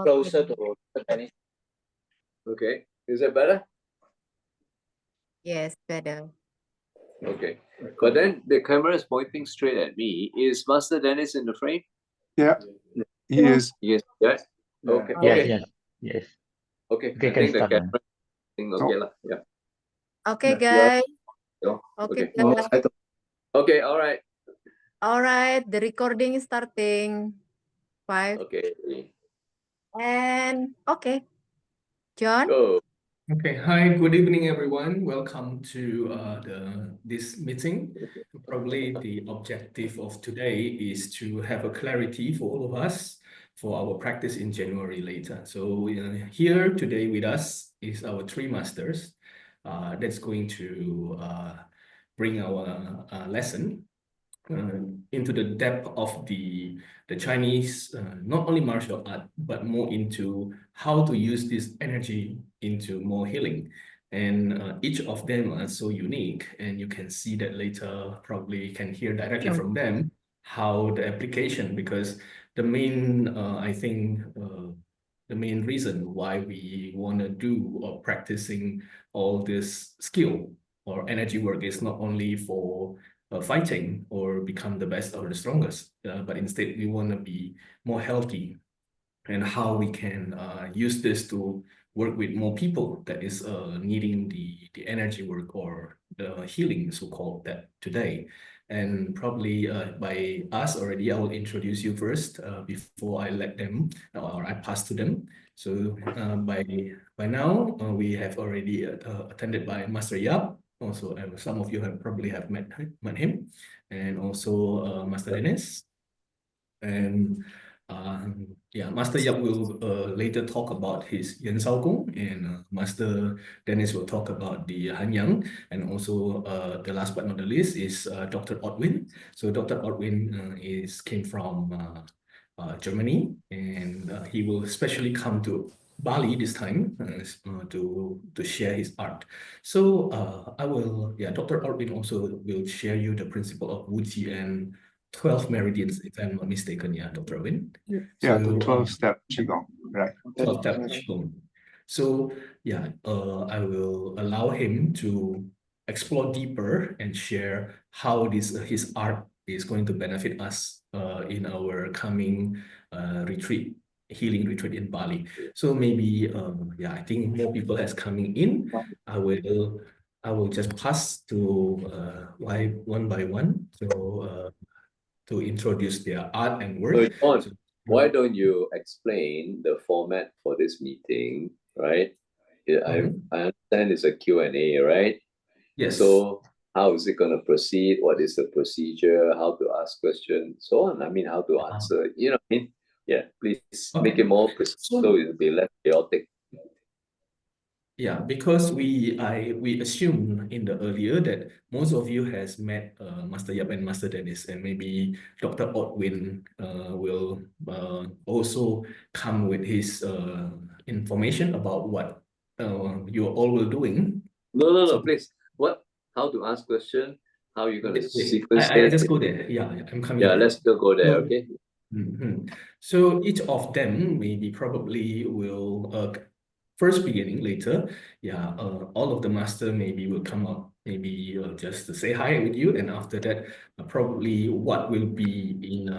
closer to Dennis. Okay, is that better? Yes, better. Okay, but then the camera is pointing straight at me. Is Master Dennis in the frame? Yeah, he is. Yes. Yes. Okay. Yeah, Okay. Yes. Okay. Okay, I can think the start now. camera thing okay lah. Yeah. Okay, Yeah. guys. So, Okay, okay. guys. Okay. All right. All right, the recording is starting. 5 Okay. and okay. John? Go. Okay, hi, good evening, everyone. Welcome to this meeting. Probably the objective of today is to have a clarity for all of us for our practice in January later. So here today with us is our three masters that's going to bring our lesson into the depth of the Chinese, not only martial art, but more into how to use this energy into more healing. And each of them are so unique, and you can see that later, probably can hear directly from them how the application, because the main, I think, the main reason why we want to do or practicing all this skill or energy work is not only for fighting or become the best or the strongest, but instead we want to be more healthy, and how we can use this to work with more people that is needing the energy work or the healing, so-called, that today. And probably by us already, I will introduce you first before I let them, or I pass to them. So by now, we have already attended by Master Yap. Also, some of you have probably have met him, and also Master Dennis. And yeah, Master Yap will later talk about his Yan Shou Gong, and Master Dennis will talk about the Hanyang, and also the last but not the least is Dr. Ortwin. So Dr. Ortwin came from Germany, and he will especially come to Bali this time to share his art. So Dr. Ortwin also will share you the principle of Wuji and 12 meridians, if I'm not mistaken, Dr. Win. Yeah, the 12-step Qigong, right. 12-step Qigong. So I will allow him to explore deeper and share how his art is going to benefit us in our coming retreat, healing retreat in Bali. So maybe I think more people has coming in. I will just pass to one by one. So to introduce their art and work. So John, why don't you explain the format for this meeting, right? I understand it's a Q&A, right? Yes. So how is it going to proceed? What is the procedure? How to ask questions? So on. I mean, how to answer. You know what I mean? Yeah, please make it more precise so it will be less chaotic. Yeah, because we assume in the earlier that most of you has met Master Yap and Master Dennis, and maybe Dr. Ortwin will also come with his information about what you all were doing. No, please. What? How to ask question? How you gonna sequence I just go there. Yeah, I'm coming. Yeah, there. let's still go there. Okay. So each of them maybe probably will first beginning later, all of the master maybe will come up, maybe just to say hi with you, and after that, probably what will be in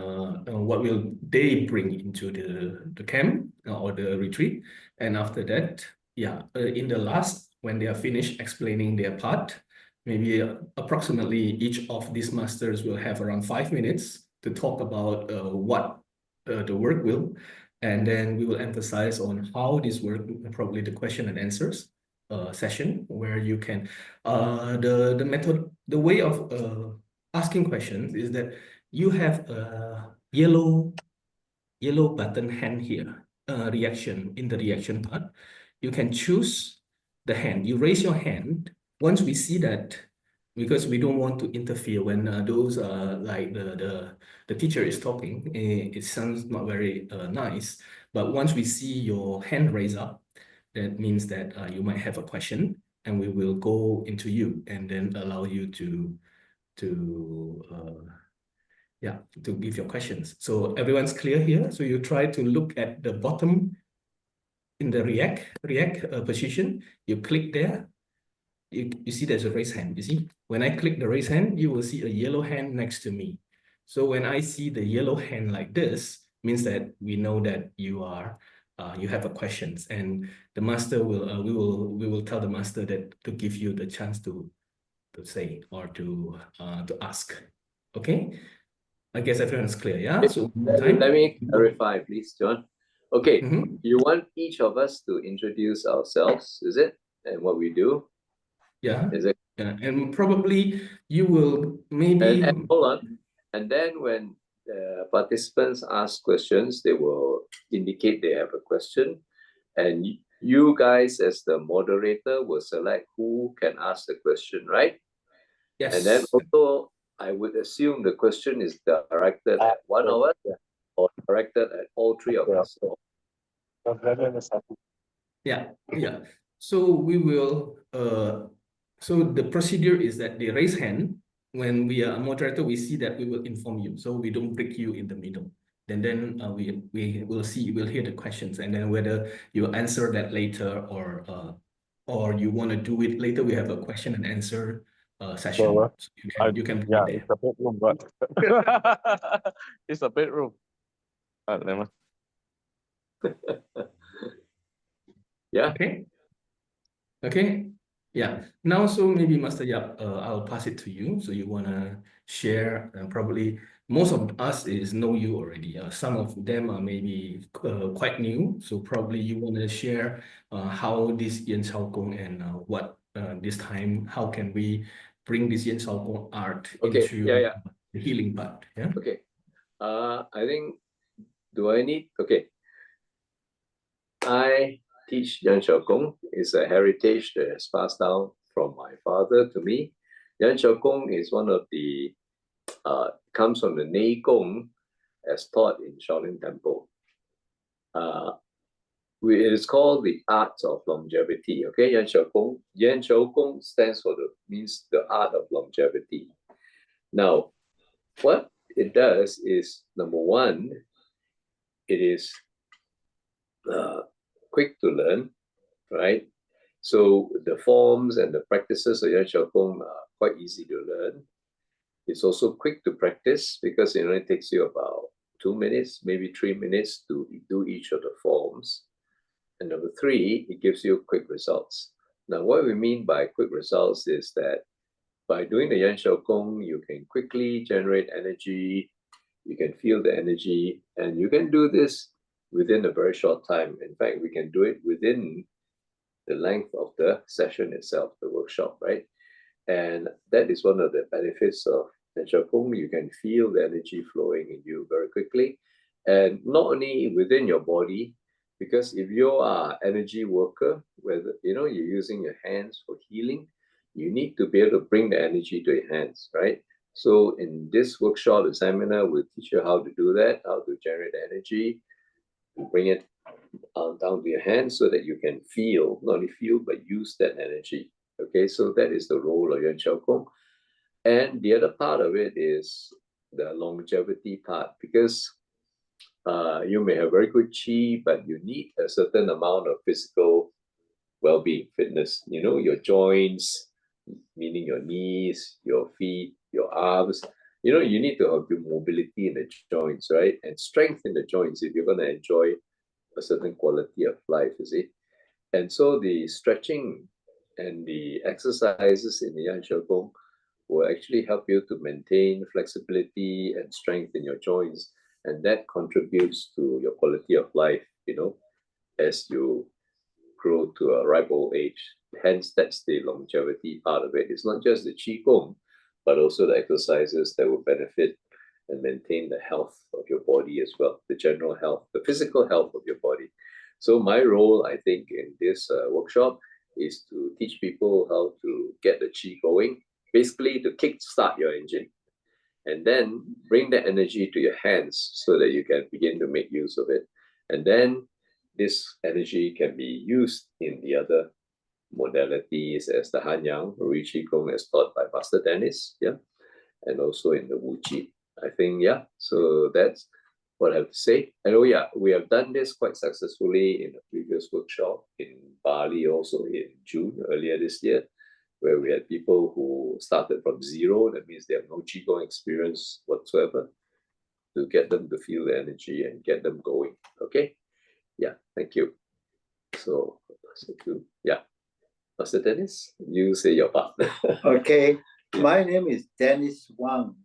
what will they bring into the camp or the retreat, and after that, in the last, when they are finished explaining their part, maybe approximately each of these masters will have around 5 minutes to talk about what the work will. And then we will emphasize on how this work, probably the question and answers session, where you can, the method, the way of asking questions is that you have a yellow button hand here, reaction, in the reaction part. You can choose the hand, you raise your hand. Once we see that, because we don't want to interfere when those like the teacher is talking, it sounds not very nice. But once we see your hand raise up, that means that you might have a question, and we will go into you and then allow you to give your questions. So everyone's clear here. So you try to look at the bottom in the react position, you click there. You see there's a raise hand. You see, when I click the raise hand, you will see a yellow hand next to me. So when I see the yellow hand like this, means that we know that you have a questions, and the master will we will tell the master that to give you the chance to say or to ask. Okay, I guess everyone's clear. Yeah. So let me clarify, please, John. Okay, Mm-hmm. you want each of us to introduce ourselves, is it? And what we do? Yeah. Is it? Yeah. And probably you will maybe. And hold on. And then when participants ask questions, they will indicate they have a question. And you guys, as the moderator, will select who can ask the question, right? Yes. And then also, I would assume the question is directed at one of us or directed at all three of us. Yeah, yeah. So we will, so the procedure is that they raise hand. When we are a moderator, we see that we will inform you. So we don't break you in the middle. Then we will see, we'll hear the questions, and then whether you answer that later or you want to do it later, we have a question and answer session. So you can yeah, there. it's a bedroom, but it's a bedroom. Yeah. Okay. Okay. Yeah. Now, so maybe Master Yap, I'll pass it to you. So you wanna share? Probably most of us know you already. Some of them are maybe quite new. So probably you wanna share how this Yan Shou Gong and what this time, how can we bring this Yan Shou Gong art into the healing part? Yeah. Okay. I think, do I need? Okay. I teach Yan Shou Gong. It's a heritage that has passed down from my father to me. Yan Shou Gong is one of the, comes from the Nei Gong as taught in Shaolin Temple. It is called the art of longevity. Okay, Yan Shou Gong. Yan Shou Gong stands for means the art of longevity. Now, what it does is, number one, it is quick to learn, right? So the forms and the practices of Yan Shou Gong are quite easy to learn. It's also quick to practice because it only takes you about 2 minutes, maybe 3 minutes to do each of the forms. And number three, it gives you quick results. Now, what we mean by quick results is that by doing the Yan Shou Gong, you can quickly generate energy, you can feel the energy, and you can do this within a very short time. In fact, we can do it within the length of the session itself, the workshop, right? And that is one of the benefits of Yan Shou Gong. You can feel the energy flowing in you very quickly. And not only within your body, because if you are an energy worker, whether you're using your hands for healing, you need to be able to bring the energy to your hands, right? So in this workshop, the seminar will teach you how to do that, how to generate energy, to bring it down to your hands so that you can feel, not only feel, but use that energy. Okay, so that is the role of Yan Shou Gong. And the other part of it is the longevity part, because you may have very good qi, but you need a certain amount of physical well-being, fitness, your joints, meaning your knees, your feet, your arms. You need to have good mobility in the joints, right? And strength in the joints if you're going to enjoy a certain quality of life, you see. And so the stretching and the exercises in the Yan Shou Gong will actually help you to maintain flexibility and strength in your joints. And that contributes to your quality of life, as you grow to a ripe old age. Hence, that's the longevity part of it. It's not just the Qi Gong, but also the exercises that will benefit and maintain the health of your body as well, the general health, the physical health of your body. So my role, I think, in this workshop is to teach people how to get the Qi going, basically to kickstart your engine, and then bring the energy to your hands so that you can begin to make use of it. And then this energy can be used in the other modalities as the Hanyang, Ruyi Qi Gong as taught by Master Dennis, and also in the Wuji. I think, so that's what I have to say. And oh yeah, we have done this quite successfully in a previous workshop in Bali, also in June earlier this year, where we had people who started from zero. That means they have no Qigong experience whatsoever, to get them to feel the energy and get them going. Okay? Yeah, thank you. So, yeah. Master Dennis, you say your part. Okay, my name is Dennis Wang.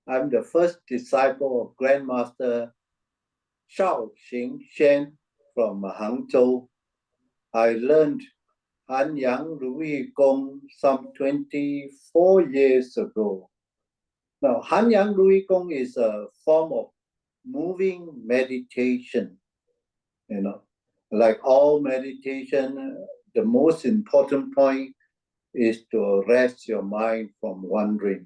I'm the first disciple of Grandmaster Shao Xing from Hangzhou. I learned Yang Ruyi Gong some 24 years ago. Now, Yang Ruyi Gong is a form of moving meditation. You know, like all meditation, the most important point is to arrest your mind from wandering.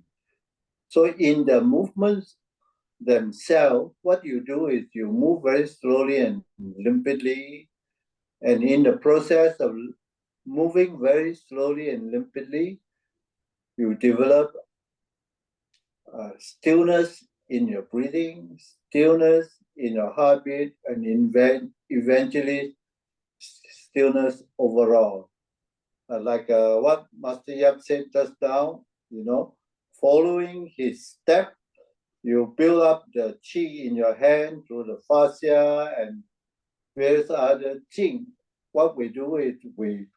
So in the movements themselves, what you do is you move very slowly and limpidly. And in the process of moving very slowly and limpidly, you develop stillness in your breathing, stillness in your heartbeat, and eventually stillness overall. Like what Master Yap said just now, you know, following his step, you build up the qi in your hand through the fascia and various other qi. What we do is we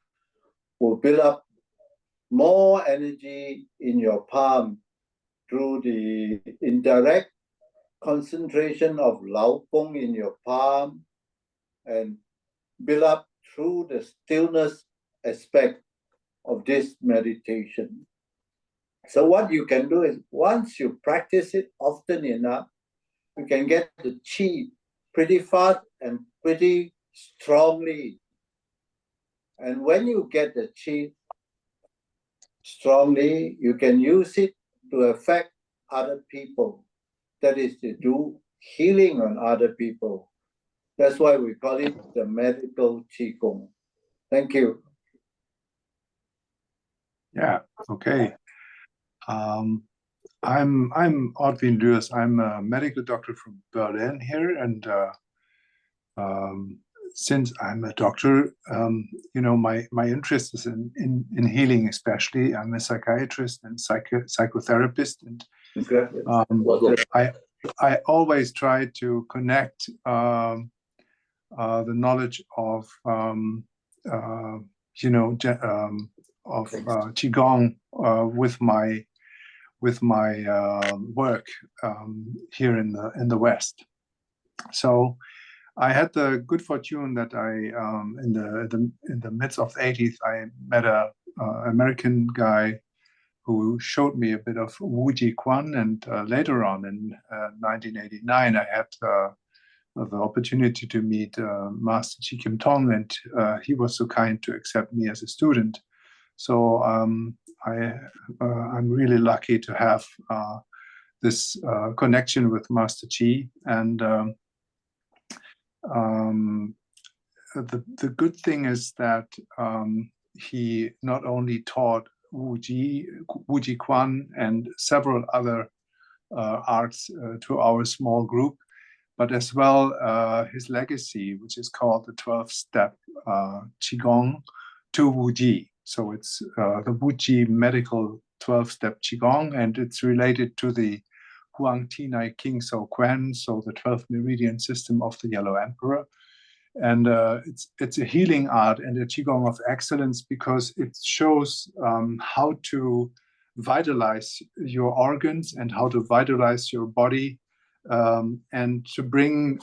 will build up more energy in your palm through the indirect concentration of Lao Gong in your palm and build up through the stillness aspect of this meditation. So what you can do is once you practice it often enough, you can get the qi pretty fast and pretty strongly. And when you get the qi strongly, you can use it to affect other people. That is to do healing on other people. That's why we call it the medical Qigong. Thank you. Yeah, okay. I'm Ortwin Lüers. I'm a medical doctor from Berlin here, and since I'm a doctor, you know, my interest is in healing, especially. I'm a psychiatrist and psychotherapist, and I always try to connect the knowledge of you know, of Qigong with my work here in the West. So I had the good fortune that I in the midst of the 80s I met a American guy who showed me a bit of Wuji Quan, and later on in 1989 I had the opportunity to meet Master Chi Kim Tong, and he was so kind to accept me as a student. So I'm really lucky to have this connection with Master Chi, and the good thing is that he not only taught Wuji Quan and several other arts to our small group, but as well his legacy, which is called the 12-step Qigong to Wuji. So it's the Wuji medical 12-step Qigong, and it's related to the Huang Tinai King So Quan, so the 12th meridian system of the Yellow Emperor. And it's a healing art and a Qigong of excellence, because it shows how to vitalize your organs and how to vitalize your body, and to bring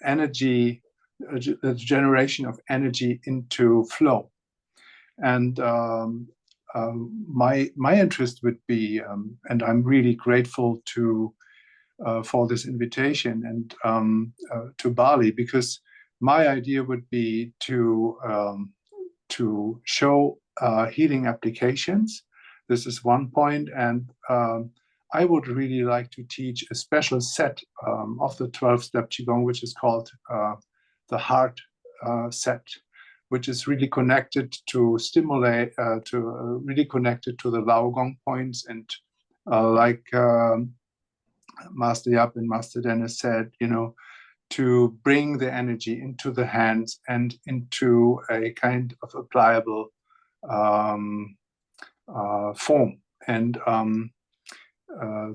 energy, the generation of energy into flow. And my interest would be, and I'm really grateful to for this invitation and to Bali, because my idea would be to show healing applications. This is one point, and I would really like to teach a special set of the 12-step Qigong, which is called the heart set, which is really connected to stimulate, really connected to the Lao Gong points, and like Master Yap and Master Dennis said, to bring the energy into the hands and into a kind of applicable form. And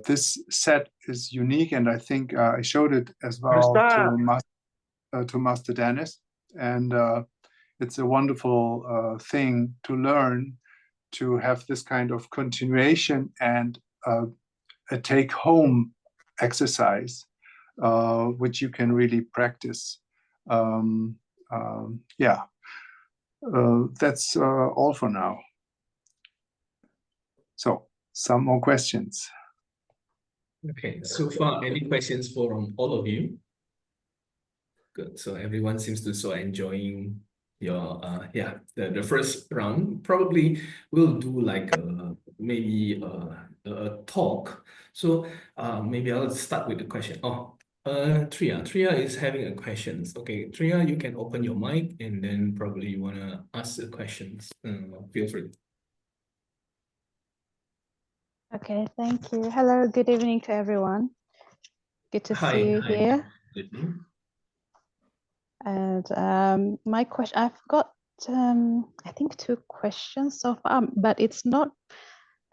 this set is unique, and I think I showed it as well to Master Dennis. And it's a wonderful thing to learn, to have this kind of continuation and a take-home exercise, which you can really practice. That's all for now. So, some more questions. Okay, so far, any questions from all of you? Good. So everyone seems to so enjoying your the first round. Probably we'll do like maybe a talk. So maybe I'll start with the question. Triya is having a questions. Okay, Triya, you can open your mic and then probably you wanna ask the questions. Feel free. Okay, thank you. Hello, good evening to everyone. Good to see you here. Good evening. And my question, I've got I think 2 questions so far, but it's not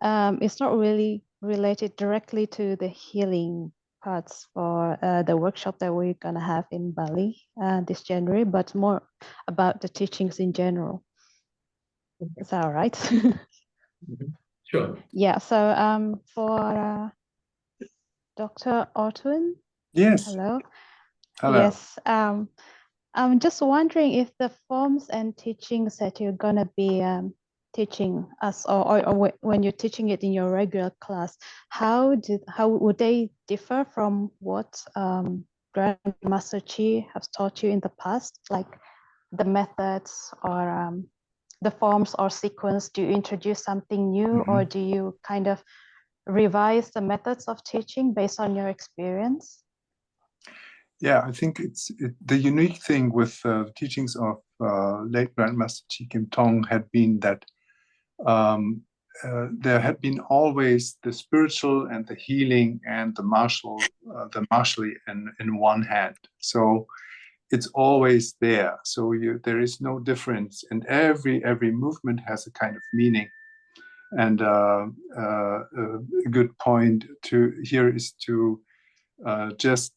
really related directly to the healing parts for the workshop that we're gonna have in Bali this January, but more about the teachings in general. Is that all right? Sure. Yeah. So for Dr. Ortwin. Yes. Hello. Hello. Yes. I'm just wondering if the forms and teachings that you're gonna be teaching us, or when you're teaching it in your regular class, how would they differ from what Grandmaster Chi has taught you in the past, like the methods or the forms or sequence? Do you introduce something new, or do you kind of revise the methods of teaching based on your experience? Yeah, I think the unique thing with the teachings of late Grandmaster Chi Kim Tong had been that there had been always the spiritual and the healing and the martially in one hand. So it's always there. So there is no difference, and every movement has a kind of meaning. And a good point to here is to just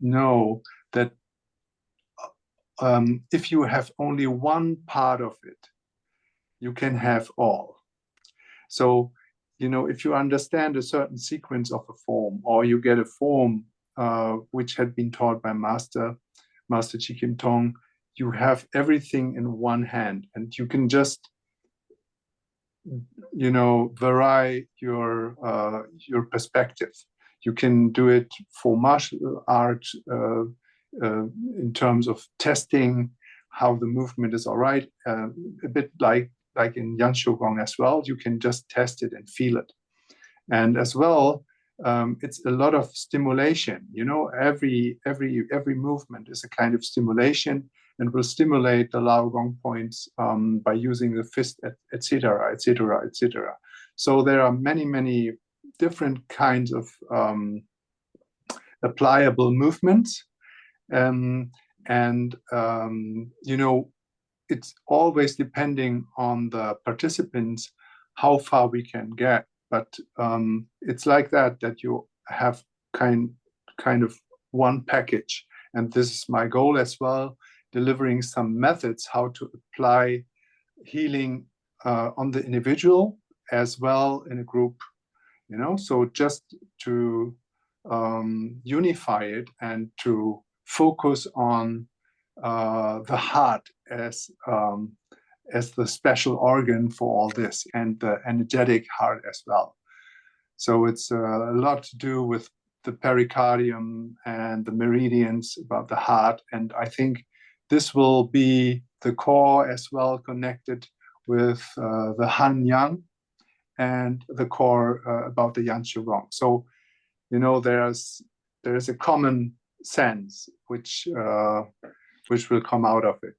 know that if you have only one part of it, you can have all. So, if you understand a certain sequence of a form, or you get a form which had been taught by Master Chi Kim Tong, you have everything in one hand, and you can just vary your perspective. You can do it for martial art in terms of testing how the movement is all right, a bit like in Yan Shou Gong as well. You can just test it and feel it. And as well, it's a lot of stimulation. Every movement is a kind of stimulation, and will stimulate the Lao Gong points by using the fist, etc., etc., etc. So there are many different kinds of applicable movements, it's always depending on the participants how far we can get. But it's like that you have kind of one package, and this is my goal as well, delivering some methods how to apply healing on the individual as well in a group. So just to unify it and to focus on the heart as the special organ for all this, and the energetic heart as well. So it's a lot to do with the pericardium and the meridians about the heart, and I think this will be the core as well, connected with the Han Yang and the core about the Yan Shou Gong. So there's a common sense which will come out of it.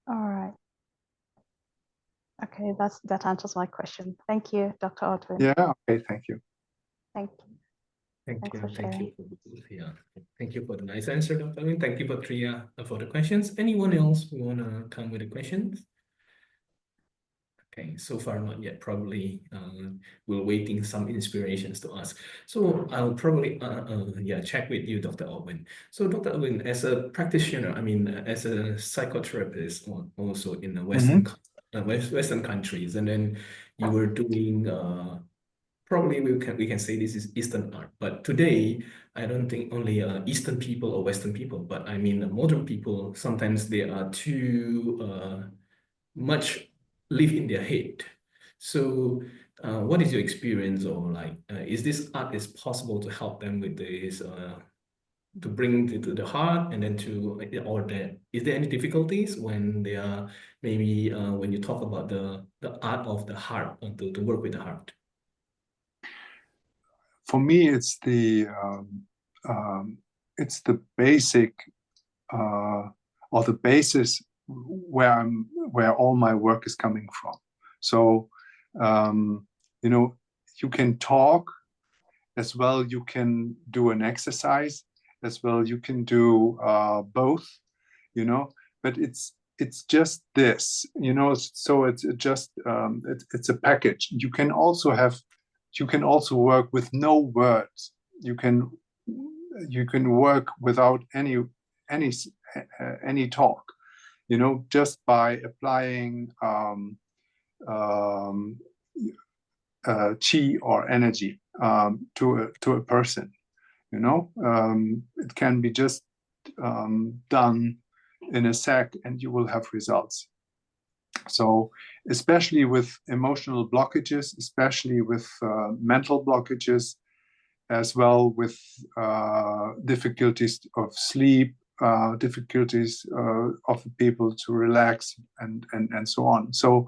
All right. Okay, that answers my question. Thank you, Dr. Ortwin. Yeah, okay, thank you. Thank you. Thank Thanks you. for Thank sharing. you. Thank you for the nice answer, Dr. Win. Thank you for Tria for the questions. Anyone else who wanna come with the questions? Okay, so far not yet. Probably we're waiting some inspirations to ask. So I'll probably check with you, Dr. Ortwin. So Dr. Ortwin, as a practitioner, I mean, as a psychotherapist, also in the Western countries, and then you were doing probably we can say this is Eastern art, but today I don't think only Eastern people or Western people, but I mean modern people. Sometimes they are too much live in their head. So what is your experience, or like is this art is possible to help them with this to bring to the heart, and then to is there any difficulties when they are maybe when you talk about the art of the heart, to work with the heart? For me, it's the basic or the basis where all my work is coming from. So you know, you can talk as well. You can do an exercise as well. You can do both. You know, but it's just this. You know, so it's just it's a package. You can also work with no words. You can work without any talk, you know, just by applying chi or energy to a person. You know, it can be just done in a sec, and you will have results. So especially with emotional blockages, especially with mental blockages, as well with difficulties of sleep, difficulties of the people to relax, and so on. So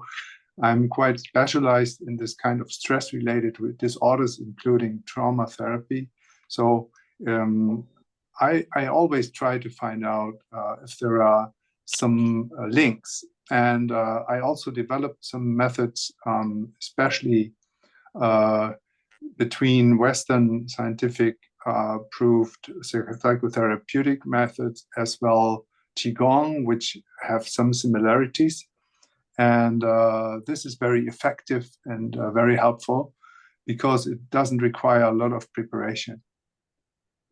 I'm quite specialized in this kind of stress-related disorders, including trauma therapy. So I always try to find out if there are some links. And I also developed some methods, especially between Western scientific proved psychotherapeutic methods, as well Qigong, which have some similarities. And this is very effective and very helpful because it doesn't require a lot of preparation.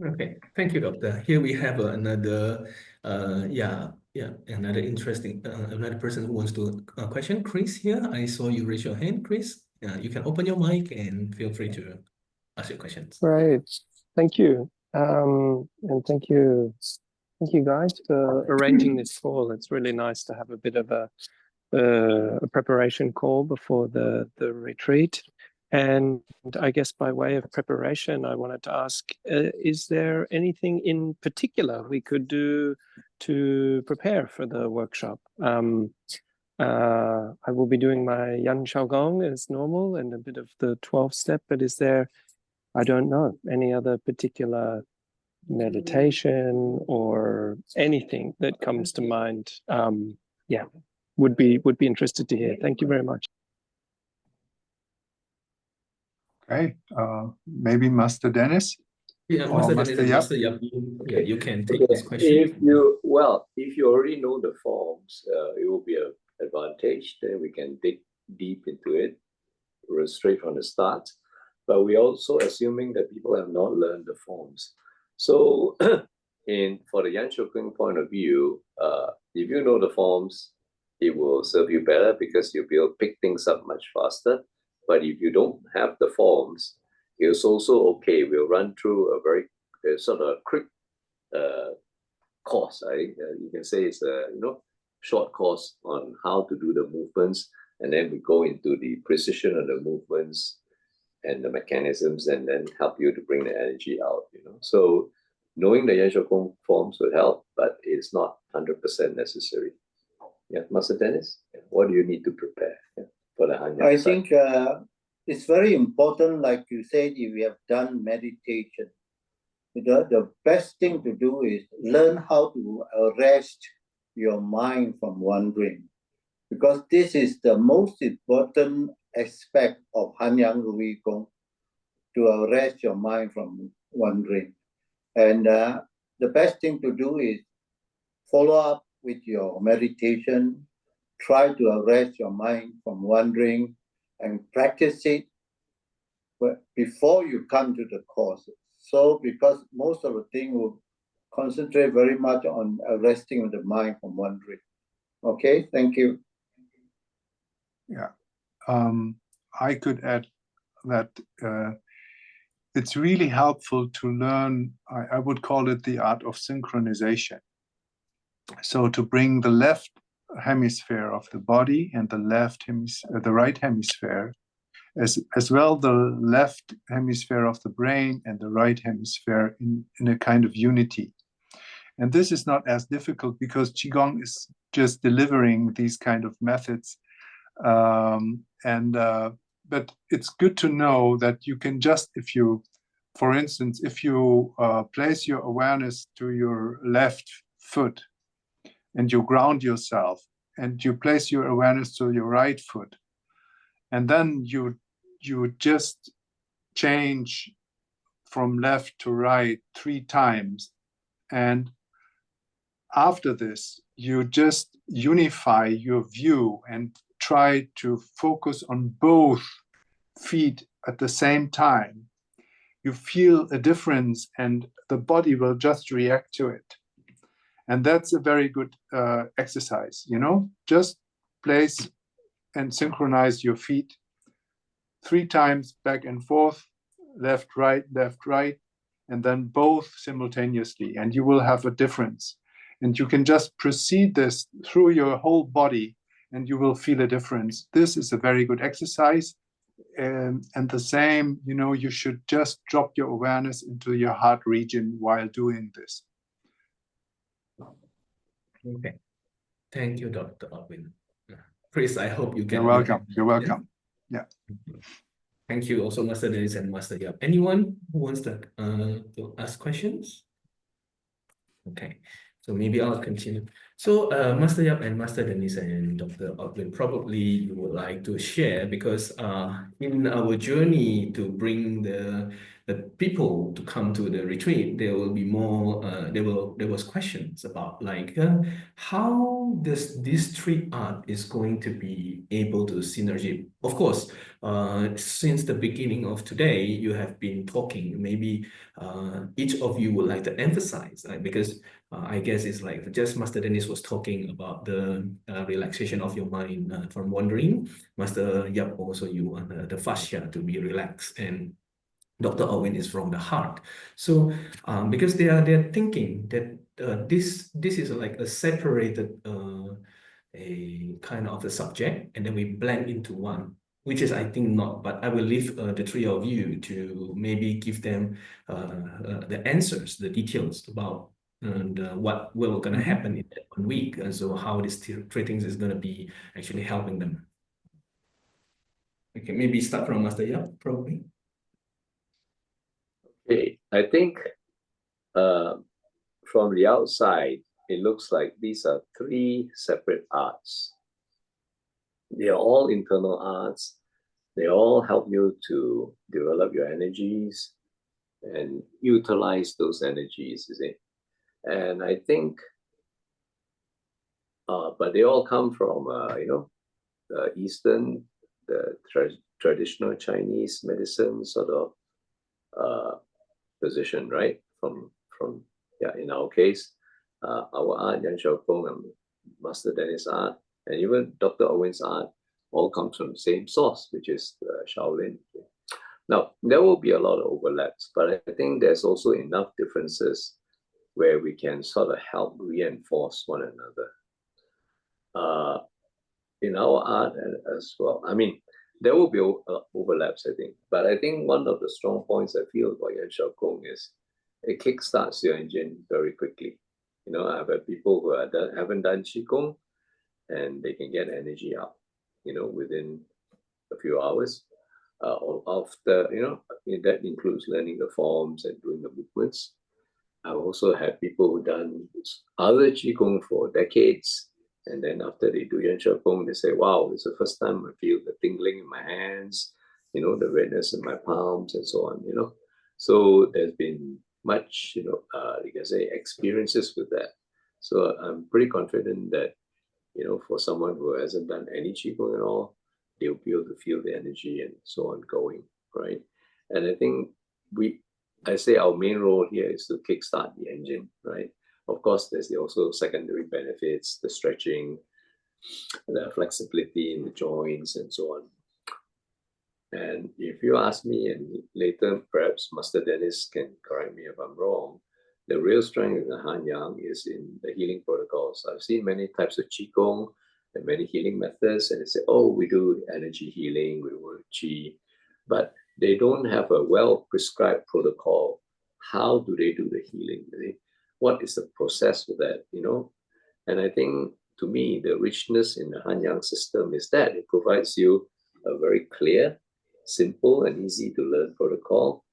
Okay, thank you, Doctor. Here we have another, another interesting, another person who wants to question. Chris here, I saw you raise your hand, Chris. You can open your mic and feel free to ask your questions. Right, thank you. And thank you guys for arranging this call. It's really nice to have a bit of a preparation call before the retreat. And I guess by way of preparation, I wanted to ask, is there anything in particular we could do to prepare for the workshop? I will be doing my Yan Shou Gong as normal and a bit of the 12th step, but is there, I don't know, any other particular meditation or anything that comes to mind? Yeah, would be interested to hear. Thank you very much. Okay, maybe Master Dennis? Yeah, or Master Yap? Yap, you can take this question. If you already know the forms, it will be an advantage. Then we can dig deep into it straight from the start. But we're also assuming that people have not learned the forms. So for the Yan Shou Gong point of view, if you know the forms, it will serve you better because you'll be able to pick things up much faster. But if you don't have the forms, it's also okay. We'll run through a very sort of quick course. You can say it's a short course on how to do the movements, and then we go into the precision of the movements and the mechanisms, and then help you to bring the energy out. So knowing the Yan Shou Gong forms would help, but it's not 100% necessary. Yeah, Master Dennis, what do you need to prepare for the Hanyang? I think it's very important, like you said, if you have done meditation, the best thing to do is learn how to arrest your mind from wandering. because this is the most important aspect of Yang Ruyi Gong, to arrest your mind from wandering. And the best thing to do is follow up with your meditation, try to arrest your mind from wandering, and practice it before you come to the course. So because most of the thing will concentrate very much on arresting the mind from wandering. Okay, thank you. Yeah, I could add that it's really helpful to learn, I would call it the art of synchronization. So to bring the left hemisphere of the body and the right hemisphere, as well the left hemisphere of the brain and the right hemisphere in a kind of unity. And this is not as difficult because Qigong is just delivering these kind of methods. But it's good to know that you can just, if you, for instance, if you place your awareness to your left foot and you ground yourself and you place your awareness to your right foot, and then you just change from left to right 3 times. And after this, you just unify your view and try to focus on both feet at the same time. You feel a difference and the body will just react to it. And that's a very good exercise, you know, just place and synchronize your feet 3 times back and forth, left, right, and then both simultaneously, and you will have a difference. And you can just proceed this through your whole body and you will feel a difference. This is a very good exercise. And the same, you know, you should just drop your awareness into your heart region while doing this. Okay. Thank you, Dr. Ortwin. Chris, I hope you can. You're welcome. You're welcome. Yeah. Thank you also, Master Dennis and Master Yap. Anyone who wants to ask questions? Okay. So maybe I'll continue. So Master Yap and Master Dennis and Dr. Ortwin, probably you would like to share, because in our journey to bring the people to come to the retreat, there will be more, there was questions about like, how does this street art is going to be able to synergy? Of course, since the beginning of today, you have been talking, maybe each of you would like to emphasize, because I guess it's like just Master Dennis was talking about the relaxation of your mind from wandering. Master Yap also you want the fascia to be relaxed, and Dr. Ortwin is from the heart. So because they're thinking that this is like a separated a kind of a subject, and then we blend into one, which is I think not, but I will leave the 3 of you to maybe give them the answers, the details about what will going to happen in that 1 week, and so how this 3 things is going to be actually helping them. Okay, maybe start from Master Yap, probably. Okay, I think from the outside, it looks like these are 3 separate arts. They are all internal arts. They all help you to develop your energies and utilize those energies, you see. And I think, but they all come from, you know, the Eastern, the traditional Chinese medicine sort of position, right? From yeah, in our case, our art, Yan Shou Gong and Master Dennis' art, and even Dr. Ortwin's art, all comes from the same source, which is Shaolin. Now, there will be a lot of overlaps, but I think there's also enough differences where we can sort of help reinforce one another. In our art as well, I mean, there will be overlaps, I think, but I think one of the strong points I feel about Yan Shou Gong is it kickstarts your engine very quickly. You know, I've had people who haven't done Qigong and they can get energy up, you know, within a few hours. Or after, you know, that includes learning the forms and doing the movements. I've also had people who've done other Qigong for decades And then after they do Yan Shou Gong, they say, wow, it's the first time I feel the tingling in my hands, you know, the redness in my palms and so on, you know. So there's been much, you know, like I say, experiences with that. So I'm pretty confident that, you know, for someone who hasn't done any Qigong at all, they'll be able to feel the energy and so on going, right? And I think I say our main role here is to kickstart the engine, right? Of course, there's also secondary benefits, the stretching, the flexibility in the joints and so on. And if you ask me, and later perhaps Master Dennis can correct me if I'm wrong, the real strength in the Hanyang is in the healing protocols. I've seen many types of Qigong and many healing methods, and they say, oh, we do energy healing, we work Qi, but they don't have a well-prescribed protocol. How do they do the healing? What is the process for that, you know? And I think, to me, the richness in the Hanyang system is that it provides you a very clear, simple and easy to learn protocol,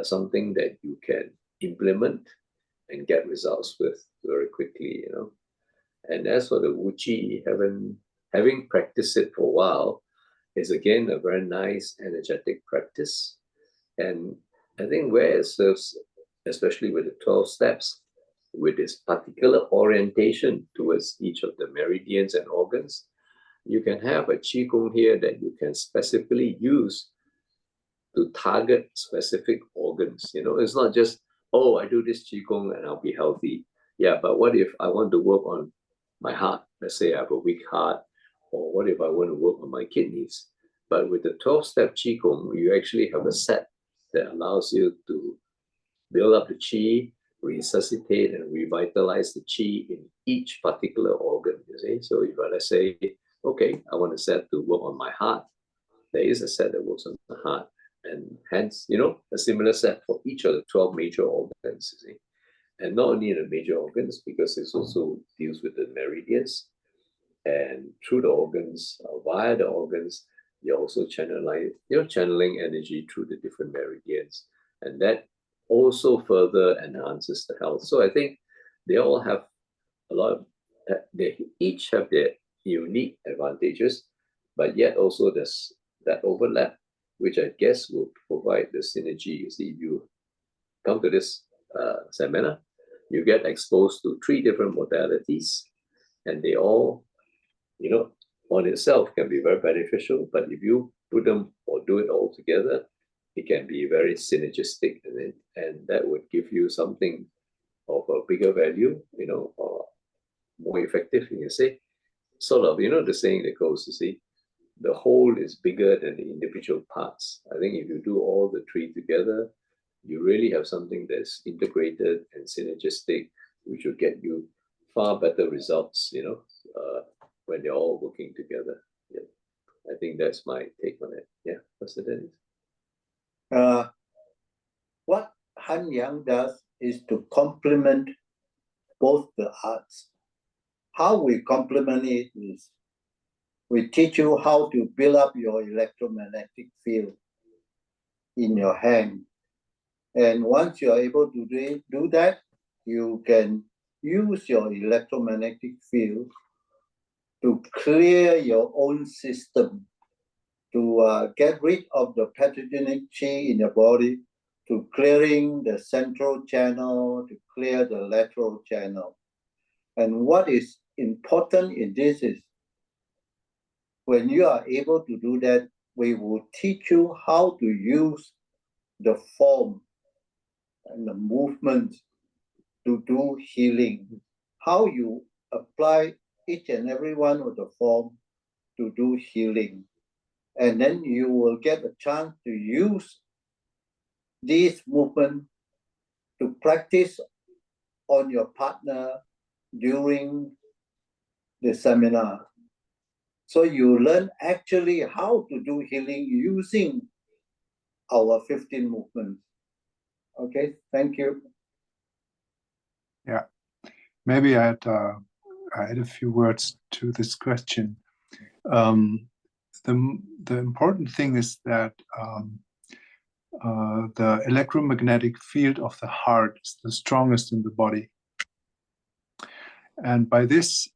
something that you can implement and get results with very quickly, you know. And as for the Wuji, having practiced it for a while, is again a very nice, energetic practice. And I think where it serves, especially with the 12 steps, with this particular orientation towards each of the meridians and organs, you can have a Qigong here that you can specifically use to target specific organs. You know, it's not just, oh, I do this Qigong and I'll be healthy. Yeah, but what if I want to work on my heart? Let's say I have a weak heart, or what if I want to work on my kidneys? But with the 12-step Qigong, you actually have a set that allows you to build up the Qi, resuscitate and revitalize the Qi in each particular organ, you see. So if I, let's say, okay, I want a set to work on my heart, there is a set that works on the heart, and hence, you know, a similar set for each of the 12 major organs, you see. And not only in the major organs, because it also deals with the meridians, and through the organs, via the organs, you're also channeling energy through the different meridians, and that also further enhances the health. So I think they all have a lot of, they each have their unique advantages, but yet also there's that overlap, which I guess will provide the synergy. You see, you come to this seminar, you get exposed to 3 different modalities, and they all, you know, on itself can be very beneficial, but if you put them or do it all together, it can be very synergistic, and that would give you something of a bigger value, you know, or more effective, you can say. Sort of, you know, the saying that goes, you see, the whole is bigger than the individual parts. I think if you do all the 3 together, you really have something that's integrated and synergistic, which will get you far better results, you know, when they're all working together. Yeah, I think that's my take on it. Yeah, Pastor Dennis. What Hanyang does is to complement both the arts. How we complement it is we teach you how to build up your electromagnetic field in your hand. And once you are able to do that, you can use your electromagnetic field to clear your own system, to get rid of the pathogenic Qi in your body, to clearing the central channel, to clear the lateral channel. And what is important in this is, when you are able to do that, we will teach you how to use the form and the movement to do healing, how you apply each and every one of the form to do healing. And then you will get a chance to use this movement to practice on your partner during the seminar. So you learn actually how to do healing using our 15 movements. Okay, thank you. Yeah, maybe I add a few words to this question. The important thing is that the electromagnetic field of the heart is the strongest in the body. And by this,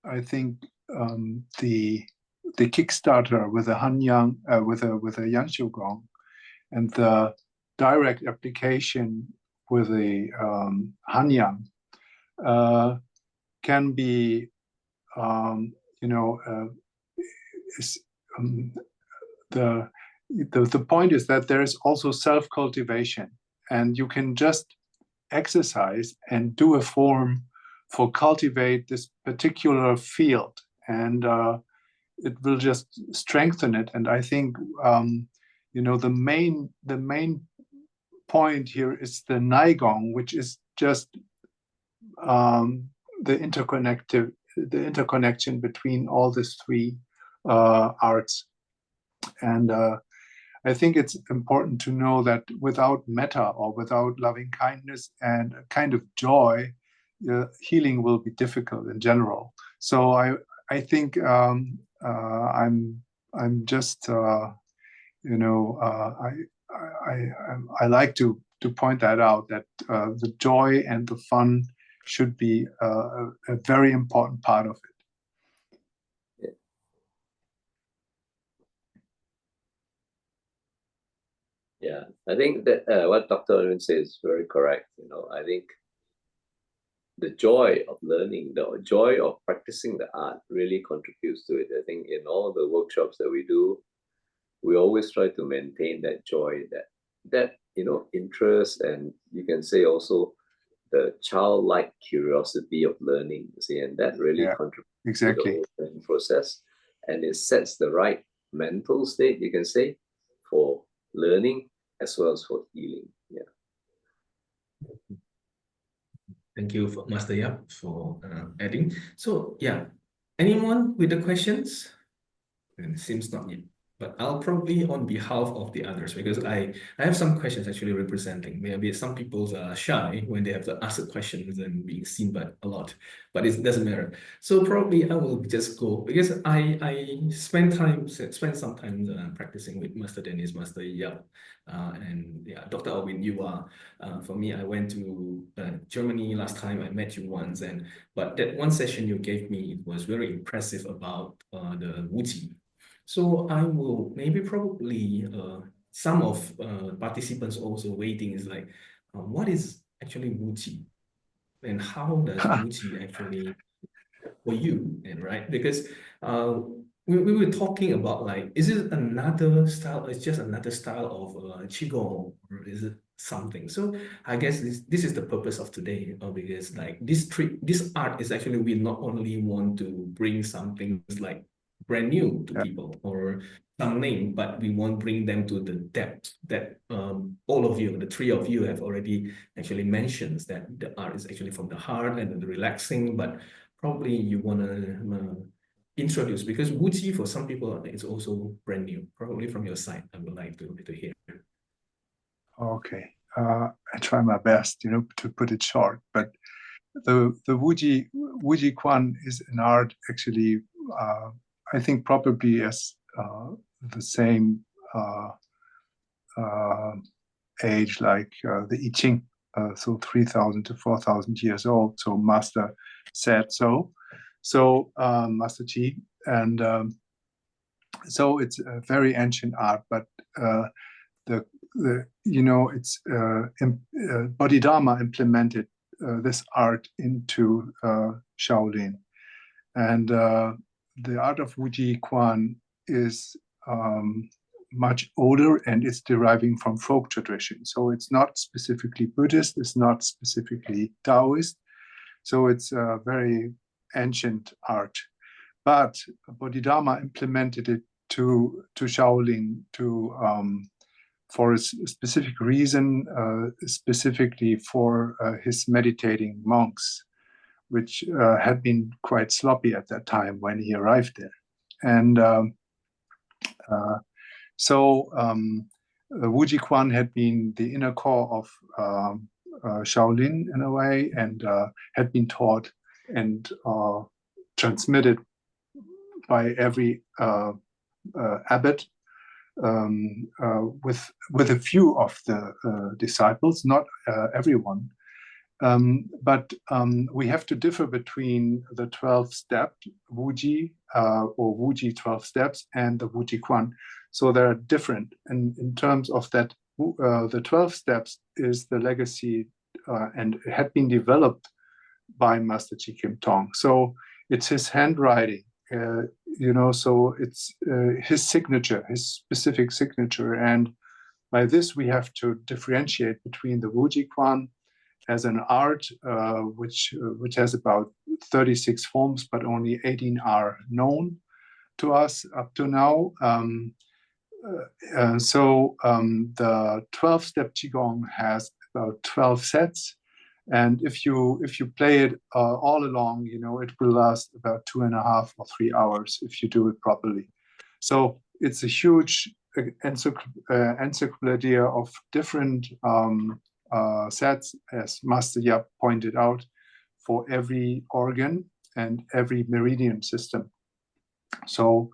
I think the Kickstarter with a Hanyang with a Yan Shou Gong and the direct application with the Hanyang can be the point is that there is also self-cultivation, and you can just exercise and do a form for cultivate this particular field, and it will just strengthen it. And I think the main point here is the Naigong, which is just the interconnection between all these three arts. And I think it's important to know that without metta, or without loving kindness and a kind of joy, healing will be difficult in general. So I think I'm just I like to point that out, that the joy and the fun should be a very important part of it. Yeah, I think that what Dr. Ortwin says is very correct. I think the joy of learning, the joy of practicing the art really contributes to it. I think in all the workshops that we do, we always try to maintain that joy, that interest, and you can say also the childlike curiosity of learning, and that really contributes to the whole learning process, and it sets the right mental state, you can say, for learning as well as for healing. Yeah. Thank you, Master Yap, for adding. So yeah, anyone with the questions? And it seems not yet. But I'll probably on behalf of the others, because I have some questions actually representing. Maybe some people are shy when they have to ask questions and being seen by a lot, but it doesn't matter. So probably I will just go, because I spent some time practicing with Master Dennis, Master Yap, and yeah, Dr. Ortwin, you are. For me, I went to Germany last time. I met you once, but that one session you gave me was very impressive about the Wuji. So I will probably some of participants also waiting is like, what is actually Wuji, and how does Wuji actually for you, and right? Because we were talking about, like, is it another style? It's just another style of Qigong, or is it something? So I guess this is the purpose of today, because like this art is actually, we not only want to bring something like brand new to people or some name, but we want to bring them to the depth that all of you, the three of you, have already actually mentioned, that the art is actually from the heart and the relaxing, but probably you want to introduce, because Wuji for some people is also brand new. Probably from your side, I would like to hear. Okay, I try my best, to put it short. But the Wuji Quan is an art actually. I think probably as the same age like the I Ching, so 3,000 to 4,000 years old. So Master said so. So Master Chi, and so it's a very ancient art, but it's Bodhidharma implemented this art into Shaolin, and the art of Wuji Quan is much older, and it's deriving from folk tradition. So it's not specifically Buddhist, it's not specifically Taoist. So it's a very ancient art. But Bodhidharma implemented it to Shaolin for a specific reason, specifically for his meditating monks, which had been quite sloppy at that time when he arrived there. And so Wuji Quan had been the inner core of Shaolin in a way, and had been taught and transmitted by every abbot, with a few of the disciples, not everyone. But we have to differ between the 12-step Wuji or Wuji 12 steps and the Wuji Quan. So they're different. And in terms of that, the 12 steps is the legacy and it had been developed by Master Chi Kim Tong. So it's his handwriting, you know, so it's his signature, his specific signature. And by this, we have to differentiate between the Wuji Quan as an art, which has about 36 forms, but only 18 are known to us up to now. The 12-step Qigong has about 12 sets. And if you play it all along, you know, it will last about 2.5 or 3 hours if you do it properly. So it's a huge encyclopedia of different sets, as Master Yap pointed out, for every organ and every meridian system. So,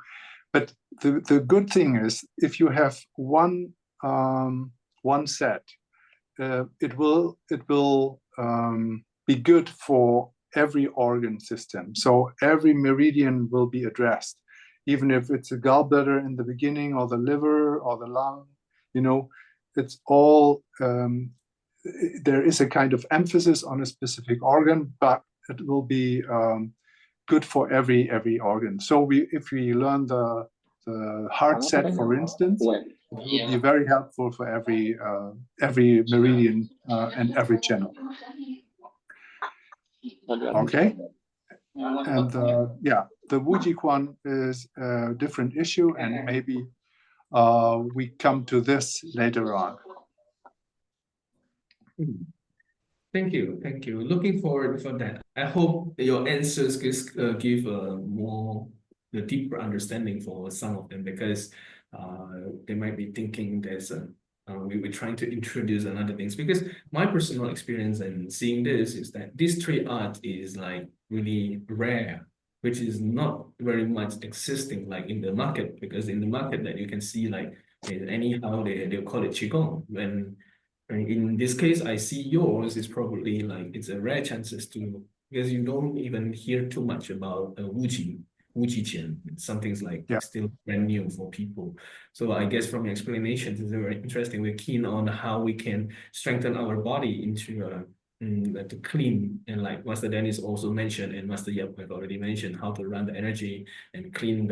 but the good thing is, if you have one set, it will be good for every organ system. So every meridian will be addressed, even if it's a gallbladder in the beginning, or the liver, or the lung. You know, it's all. There is a kind of emphasis on a specific organ, but it will be good for every organ. So if we learn the heart set, for instance, it will be very helpful for every meridian and every channel. Okay, and yeah, the Wuji Quan is a different issue, and maybe we come to this later on. Thank you. Looking forward for that. I hope your answers give more the deeper understanding for some of them, because they might be thinking there's we're trying to introduce another things, because my personal experience and seeing this is that this tree art is like really rare, which is not very much existing like in the market, because in the market that you can see like anyhow they'll call it Qigong. When in this case, I see yours is probably like it's a rare chances to, because you don't even hear too much about Wuji Qian. Something's like still brand new for people. So I guess from your explanations, it's very interesting. We're keen on how we can strengthen our body into to clean, and like Master Dennis also mentioned, and Master Yap have already mentioned, how to run the energy and clean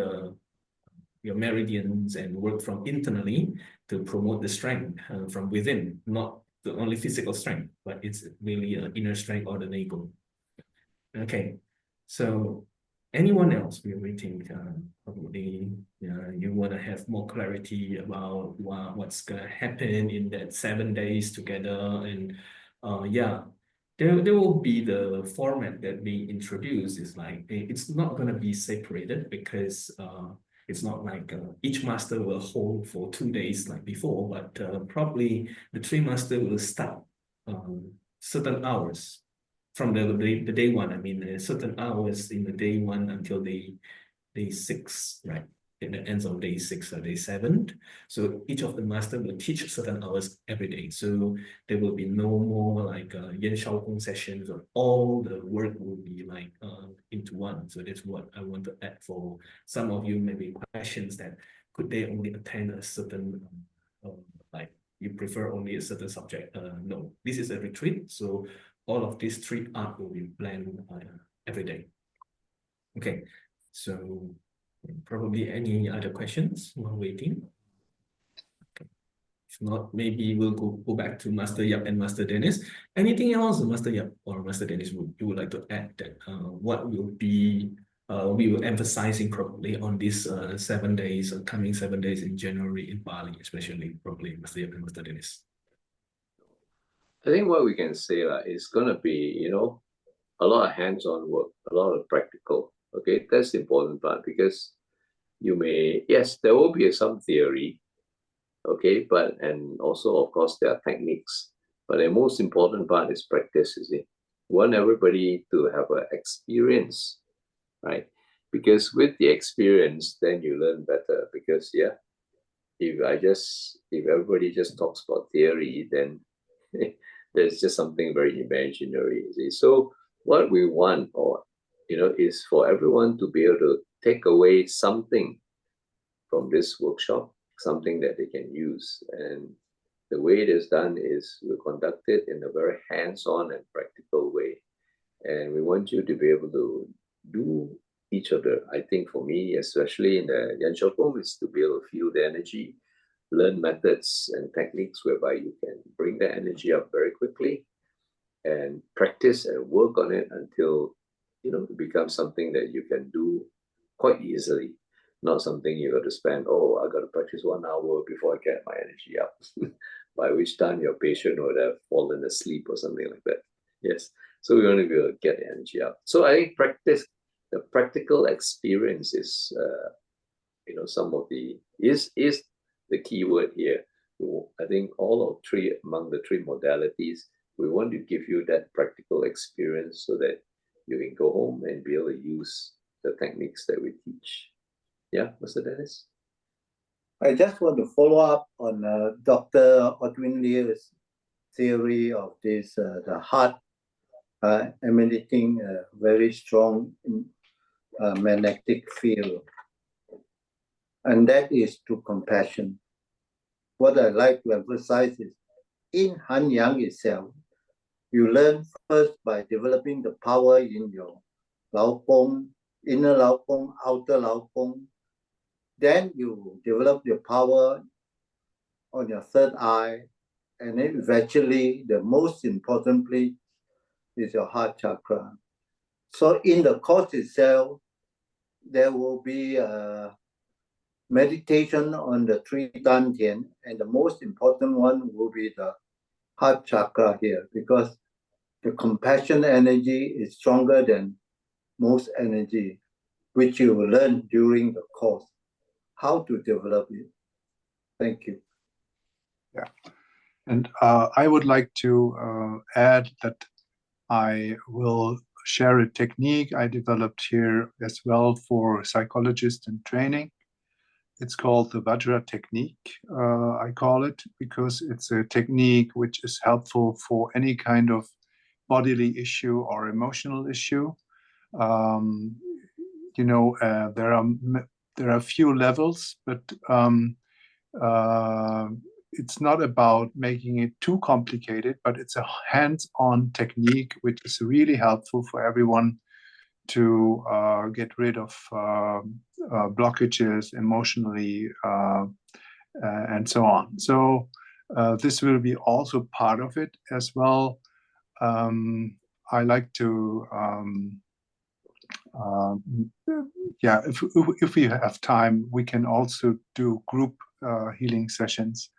your meridians and work from internally to promote the strength from within, not the only physical strength, but it's really an inner strength or the ego. Okay, so anyone else? We're waiting. Probably you want to have more clarity about what's gonna happen in that 7 days together, and yeah, there will be the format that we introduce is like it's not gonna be separated, because it's not like each master will hold for 2 days like before, but probably the 3 master will start certain hours from the day 1. I mean, certain hours in the day 1 until day 6, right? In the ends of day 6 or day 7. So each of the master will teach certain hours every day. So there will be no more like Yan Shou Gong sessions, or all the work will be like into one. So that's what I want to add for some of you. Maybe questions that could they only attend a certain like you prefer only a certain subject? No, this is a retreat. So all of these 3 art will be planned every day. Okay, so probably any other questions while waiting? Okay. If not, maybe we'll go back to Master Yap and Master Dennis. Anything else, Master Yap or Master Dennis, you would like to add that what will be we will emphasizing probably on these 7 days, coming 7 days in January in Bali, especially probably Master Yap and Master Dennis? I think what we can say is going to be, you know, a lot of hands-on work, a lot of practical. Okay, that's the important part, because you may, yes, there will be some theory, okay, but, and also, of course, there are techniques, but the most important part is practice, you see. We want everybody to have an experience, right? Because with the experience, then you learn better, because, yeah, if everybody just talks about theory, then There's just something very imaginary. You see. So what we want, or is for everyone to be able to take away something from this workshop, something that they can use. And the way it is done is we conduct it in a very hands-on and practical way. And we want you to be able to do each of the, I think for me, especially in the Yan Shou Gong, is to be able to feel the energy, learn methods and techniques whereby you can bring the energy up very quickly and practice and work on it until it becomes something that you can do quite easily. Not something you got to spend, I got to practice 1 hour before I get my energy up. By which time your patient would have fallen asleep or something like that. Yes. So we want to be able to get the energy up. So I think the practical experience is, some of is the key word here. I think among the three modalities, we want to give you that practical experience so that you can go home and be able to use the techniques that we teach. Yeah, Mr. Dennis? I just want to follow up on Dr. Ortwin Lüers' theory of this, the heart emanating a very strong magnetic field. And that is to compassion. What I like to emphasize is, in Han Yang itself, you learn first by developing the power in your Lao Gong, inner Lao Gong, outer Lao Gong. Then you develop your power on your third eye, and then eventually the most important place is your heart chakra. So in the course itself, there will be a meditation on the 3 Dantian, and the most important one will be the heart chakra here, because the compassion energy is stronger than most energy, which you will learn during the course, how to develop it. Thank you. Yeah. And I would like to add that I will share a technique I developed here as well for psychologists in training. It's called the Vajra technique, I call it, because it's a technique which is helpful for any kind of bodily issue or emotional issue. There are a few levels, but it's not about making it too complicated, but it's a hands-on technique which is really helpful for everyone to get rid of blockages emotionally and so on. So this will be also part of it as well. I like to, if we have time, we can also do group healing sessions,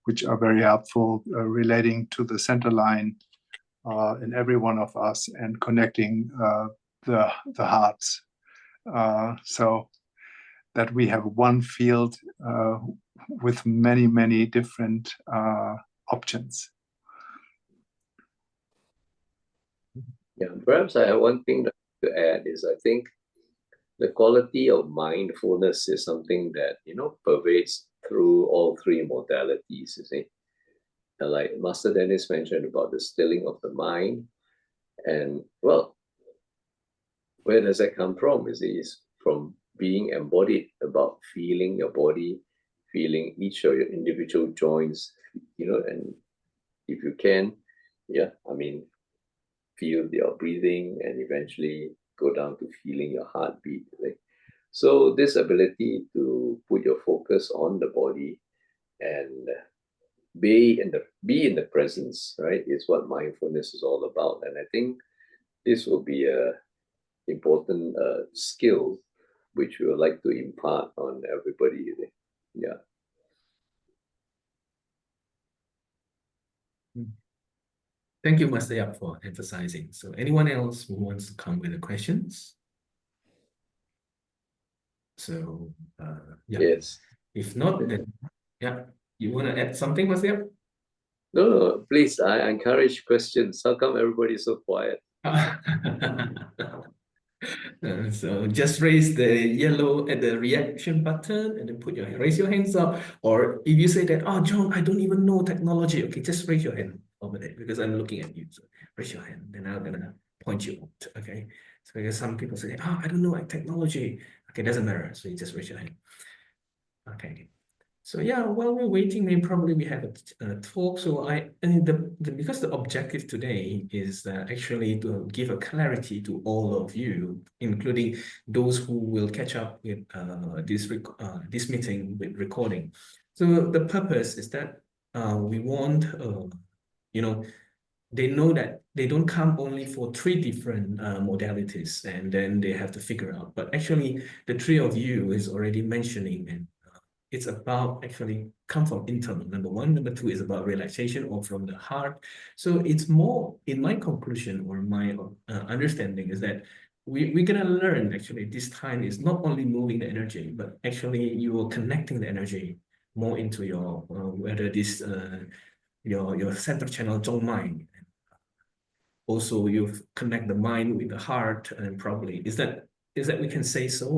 which are very helpful, relating to the center line in every one of us and connecting the hearts, so that we have one field with many different options. Yeah, perhaps I have one thing to add is, I think the quality of mindfulness is something that pervades through all 3 modalities, you see. And like Master Dennis mentioned about the stilling of the mind, and well, where does that come from? It's from being embodied, about feeling your body, feeling each of your individual joints, and if you can, feel your breathing, and eventually go down to feeling your heartbeat. Right? So this ability to put your focus on the body and be in the presence, right, is what mindfulness is all about. And I think this will be a important skill which we would like to impart on everybody. Yeah. Thank you, Master Yap, for emphasizing. So anyone else who wants to come with the questions? So yeah. Yes. If not, then yeah, you want to add something, Master Yap? No, please, I encourage questions. How come everybody's so quiet? So just raise the yellow at the reaction button and then raise your hands up. Or if you say that, oh, John, I don't even know technology. Okay, just raise your hand. over there because I'm looking at you. So raise your hand, then I'm gonna point you out. Okay. So because some people say, oh, I don't know like technology. Okay, doesn't matter. So you just raise your hand. Okay. So yeah, while we're waiting, probably we have a talk. So because the objective today is actually to give a clarity to all of you, including those who will catch up with this meeting with recording. So the purpose is that we want they know that they don't come only for 3 different modalities, and then they have to figure out. But actually, the 3 of you is already mentioning, and it's about actually come from internal, number 1. Number 2 is about relaxation or from the heart. So it's more, in my conclusion or my understanding is that we're gonna learn actually this time is not only moving the energy, but actually you are connecting the energy more into your whether this your central channel Zhong mind. Also, you connect the mind with the heart, and probably is that we can say so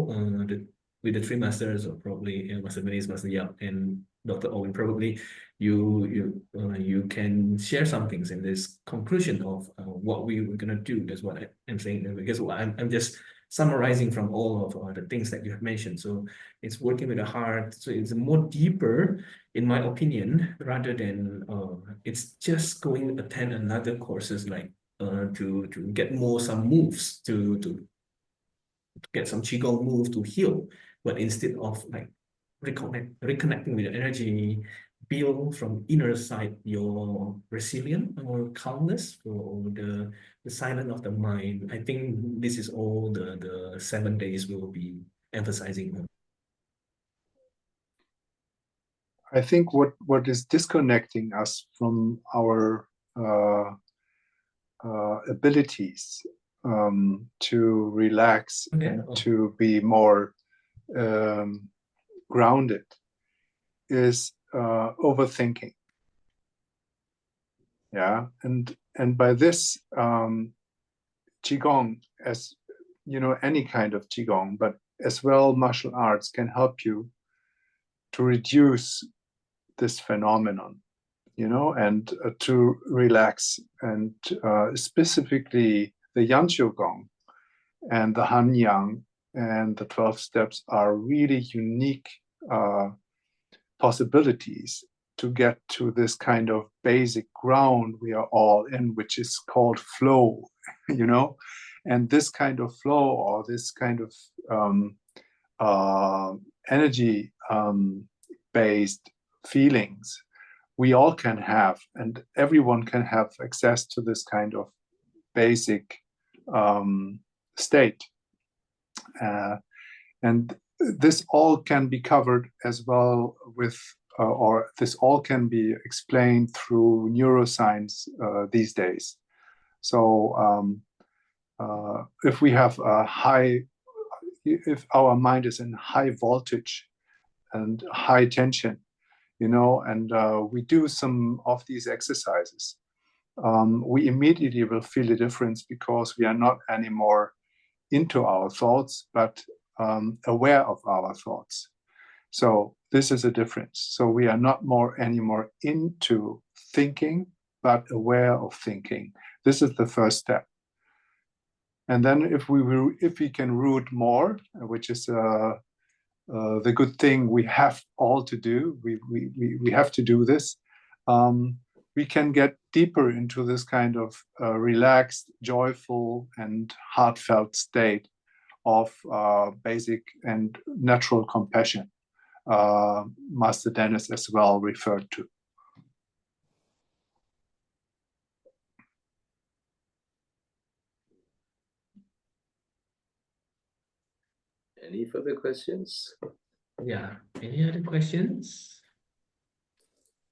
with the 3 masters, or probably Master Venice, Master Yap, and Dr. Owen. Probably you can share some things in this conclusion of what we were gonna do. That's what I'm saying, because I'm just summarizing from all of the things that you have mentioned. So it's working with the heart. So it's more deeper, in my opinion, rather than it's just going to attend another courses like to get some moves to get some qigong move to heal, but instead of like reconnecting with the energy, build from inner side your resilience or calmness, or the silence of the mind. I think this is all the 7 days we will be emphasizing on. I think what is disconnecting us from our abilities to relax and to be more grounded is overthinking. Yeah, and by this qigong, as you know, any kind of qigong, but as well martial arts can help you to reduce this phenomenon, you know, and to relax. And specifically the Yan Shou Gong and the Han Yang and the 12 steps are really unique possibilities to get to this kind of basic ground we are all in, which is called flow, you know. And this kind of flow, or this kind of energy based feelings, we all can have, and everyone can have access to this kind of basic state. And this all can be covered as well with, or this all can be explained through neuroscience these days. So if we have a high, if our mind is in high voltage and high tension, you know, and we do some of these exercises, we immediately will feel a difference, because we are not anymore into our thoughts, but aware of our thoughts. So this is a difference. So we are not anymore into thinking, but aware of thinking. This is the first step. And then if we can root more, which is the good thing we have all to do, we have to do this, we can get deeper into this kind of relaxed, joyful, and heartfelt state of basic and natural compassion, Master Dennis as well referred to. Any further questions? Yeah, any other questions?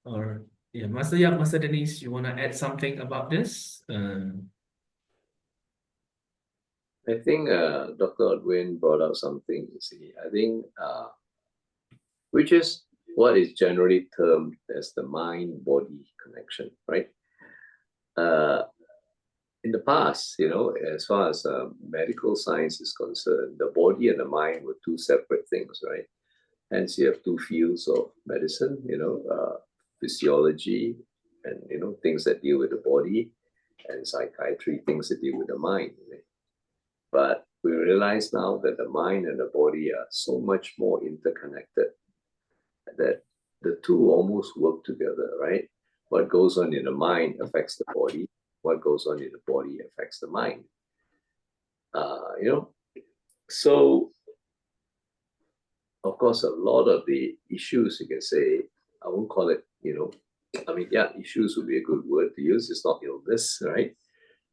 Or yeah, Master Yap, Master Denise, you want to add something about this? I think Dr. Ortwin brought out something, you see. I think, which is what is generally termed as the mind-body connection, right? In the past, you know, as far as medical science is concerned, the body and the mind were 2 separate things, right? Hence, you have 2 fields of medicine, you know, physiology and things that deal with the body, and psychiatry, things that deal with the mind. But we realize now that the mind and the body are so much more interconnected that the two almost work together, right? What goes on in the mind affects the body. What goes on in the body affects the mind. So of course, a lot of the issues, you can say, I won't call it, issues would be a good word to use. It's not illness, right?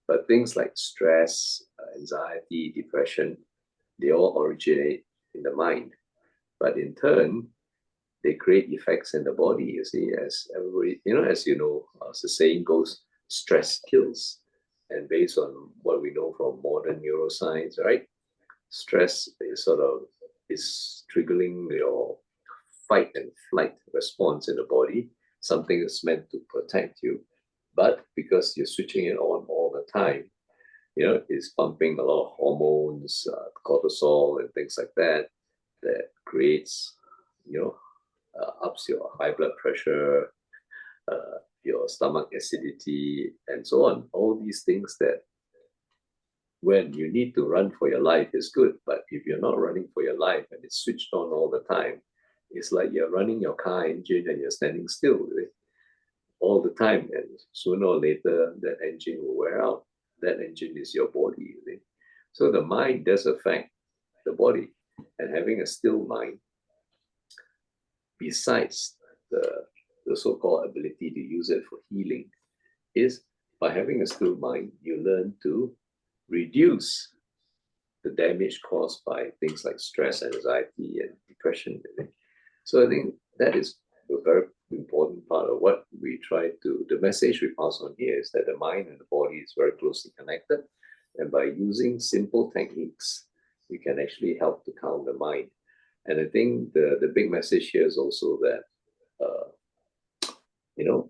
But things like stress, anxiety, depression, they all originate in the mind. But in turn, they create effects in the body, you see, as everybody, as the saying goes, stress kills. And based on what we know from modern neuroscience, right? Stress is triggering your fight and flight response in the body, something that's meant to protect you. But because you're switching it on all the time, it's pumping a lot of hormones, cortisol and things like that, that creates, ups your high blood pressure, your stomach acidity, and so on. All these things that when you need to run for your life is good, but if you're not running for your life and it's switched on all the time, it's like you're running your car engine and you're standing still all the time, and sooner or later that engine will wear out. That engine is your body. So the mind does affect the body, and having a still mind, besides the so-called ability to use it for healing, is by having a still mind, you learn to reduce the damage caused by things like stress, anxiety, and depression. So I think that is a very important part of what we try to, the message we pass on here is that the mind and the body is very closely connected. And by using simple techniques, we can actually help to calm the mind. And I think the big message here is also that,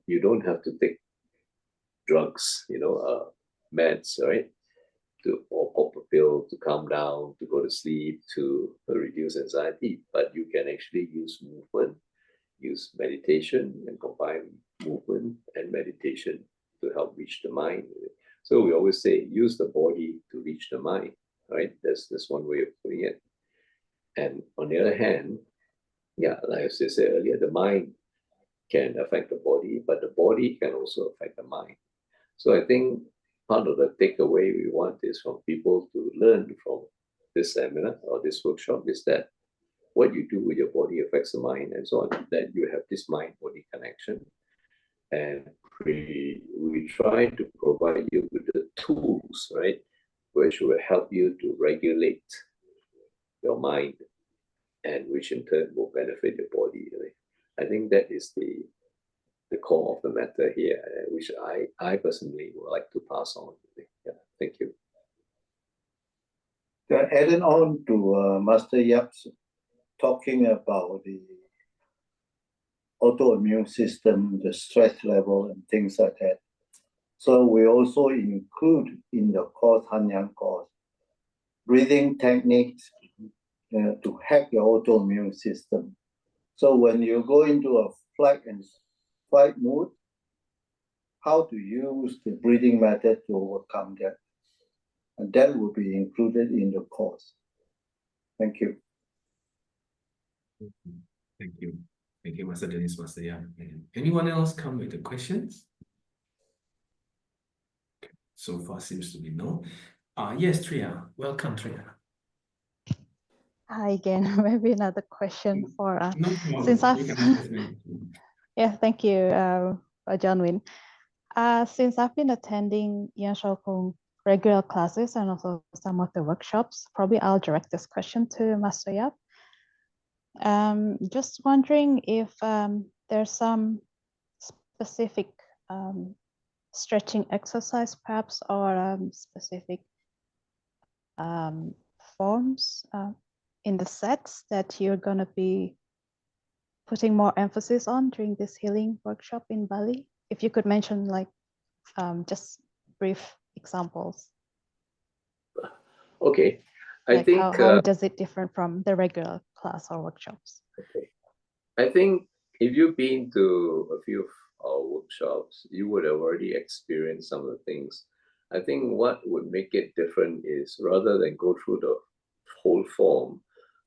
you don't have to take drugs, meds, right? Or pop a pill to calm down, to go to sleep, to reduce anxiety. But you can actually use movement, use meditation, and combine movement and meditation to help reach the mind. So we always say, use the body to reach the mind, right? That's one way of putting it. And on the other hand, like I said earlier, the mind can affect the body, but the body can also affect the mind. So I think part of the takeaway we want is from people to learn from this seminar or this workshop is that what you do with your body affects the mind, and so on, that you have this mind-body connection. And we try to provide you with the tools, right, which will help you to regulate your mind, and which in turn will benefit your body. Right? I think that is the core of the matter here, which I personally would like to pass on. Yeah, thank you. Adding on to Master Yap's talking about the autoimmune system, the stress level, and things like that. So we also include in the course, Hanyang course, breathing techniques to hack your autoimmune system. So when you go into a flight and fight mood, how to use the breathing method to overcome that. And that will be included in the course. Thank you. Thank you. Thank you, Master Dennis, Master Yap. Anyone else come with the questions? Okay. So far seems to be no. Yes, Triya. Welcome, Triya. Hi again. Maybe another question for No problem. since I've You can ask as many. yeah, thank you, John Win. Since I've been attending Yan Shou Gong regular classes and also some of the workshops, probably I'll direct this question to Master Yap. Just wondering if there's some specific stretching exercise perhaps, or specific forms in the sets that you're going to be putting more emphasis on during this healing workshop in Bali? If you could mention like just brief examples. Okay, I like think how does it differ from the regular class or workshops? okay, I think if you've been to a few of our workshops, you would have already experienced some of the things. I think what would make it different is rather than go through the whole form,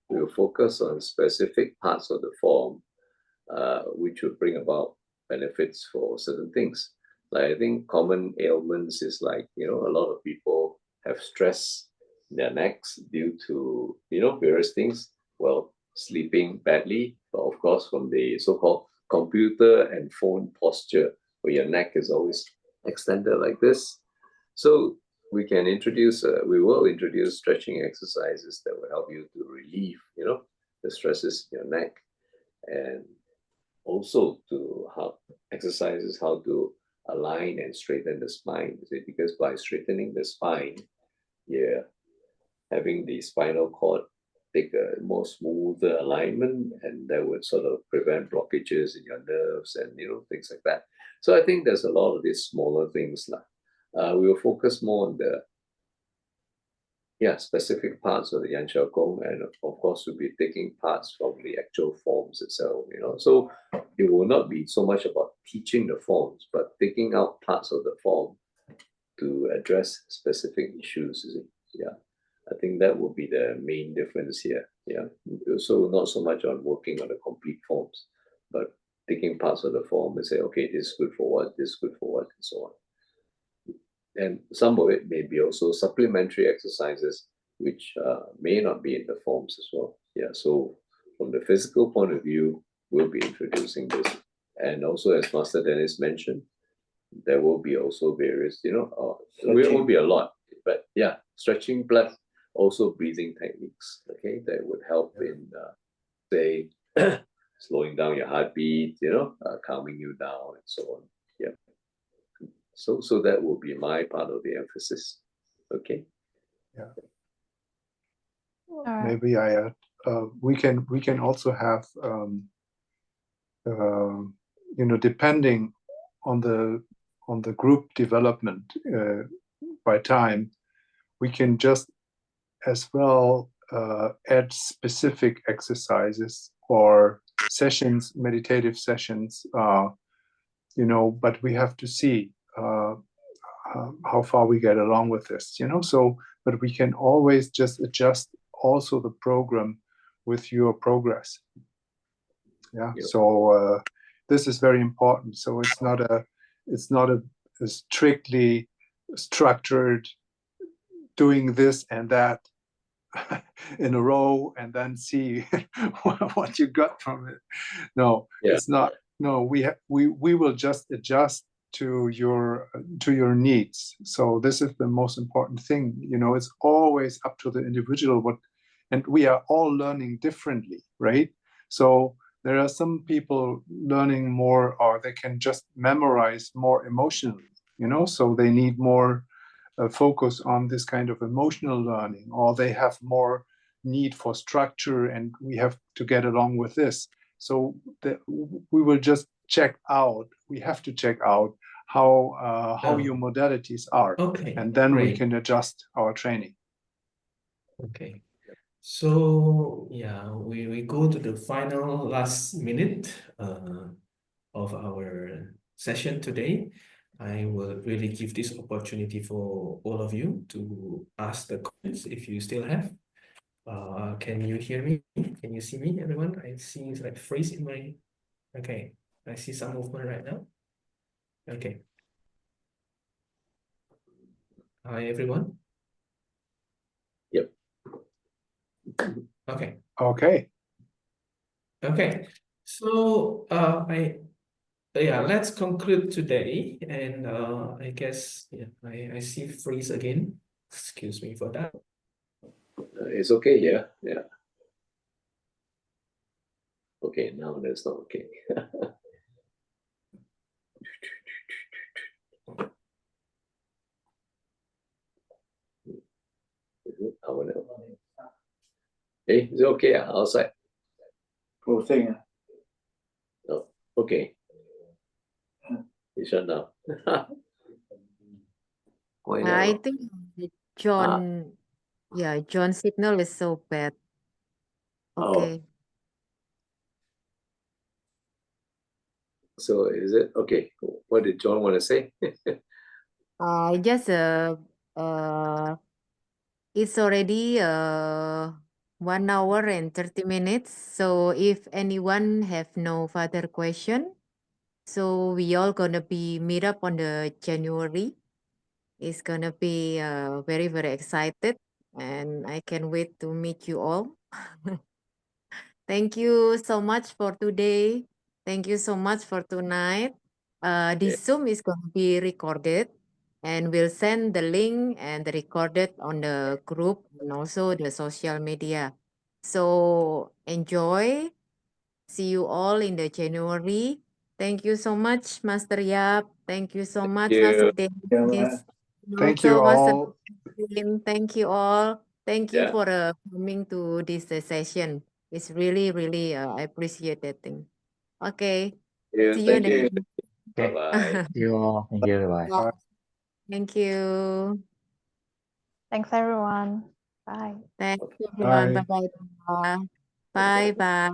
we will focus on specific parts of the form, which would bring about benefits for certain things. Like I think common ailments is like, a lot of people have stress in their necks due to, various things. Well, sleeping badly, but of course from the so-called computer and phone posture, where your neck is always extended like this. So we will introduce stretching exercises that will help you to relieve, the stresses in your neck, and also to help exercises how to align and straighten the spine. Because by straightening the spine, you're having the spinal cord take a more smoother alignment, and that would sort of prevent blockages in your nerves and things like that. So I think there's a lot of these smaller things. We will focus more on the specific parts of the Yan Shou Gong, and of course we'll be taking parts from the actual forms itself, So it will not be so much about teaching the forms, but taking out parts of the form to address specific issues, I think that will be the main difference here. So not so much on working on the complete forms, but taking parts of the form and say, okay, this is good for what, this is good for what, and so on. And some of it may be also supplementary exercises, which may not be in the forms as well. So from the physical point of view, we'll be introducing this. And also, as Master Dennis mentioned, there will be also various, it won't be a lot, but stretching plus also breathing techniques, okay, that would help in, say, slowing down your heartbeat, calming you down and so on. So that will be my part of the emphasis. Okay. Maybe we can also have depending on the group development by time, we can just as well add specific exercises or sessions, meditative sessions, but we have to see how far we get along with this, so, but we can always just adjust also the program with your progress. So this is very important. So it's not a strictly structured doing this and that in a row and then see what you got from it. No, it's not. No, we will just adjust to your needs. So this is the most important thing. It's always up to the individual and we are all learning differently, right? So there are some people learning more, or they can just memorize more emotionally, so they need more focus on this kind of emotional learning, or they have more need for structure, and we have to get along with this. So we will just we have to check out how your modalities are, and then we can adjust our training. Okay. So we go to the final last minute of our session today. I will really give this opportunity for all of you to ask the questions if you still have. Can you hear me? Can you see me, everyone? I see it's like freeze in my. Okay, I see some movement right now. Okay. Hi, everyone. Yep. Okay. So let's conclude today. And I guess I see freeze again. Excuse me for that. It's okay. Yeah. Okay, now that's not okay. Hey, is it okay outside? Closing. No. Okay. It's shut down. Why not? I think John, John's signal is so bad. Okay. So is it okay? What did John want to say? Just it's already 1 hour and 30 minutes. So if anyone have no further question, so we all gonna be meet up on the January. It's gonna be very, very excited, and I can't wait to meet you all. Thank you so much for today. Thank you so much for tonight. This Zoom is going to be recorded, and we'll send the link and the recorded on the group and also the social media. So enjoy. See you all in the January. Thank you so much, Master Yap. Thank you so much, Master you. Dennis. And Thank you also, Master all. Tim. Thank you all. Thank you Yeah. for coming to this session. It's really, really, I appreciate that thing. Okay. Yeah, See you thank next you. Okay. Bye-bye. See you all. Thank you. Bye. Bye. Thank you. Thanks, everyone. Bye. Thanks, Okay. everyone. Bye. Bye-bye. Bye-bye.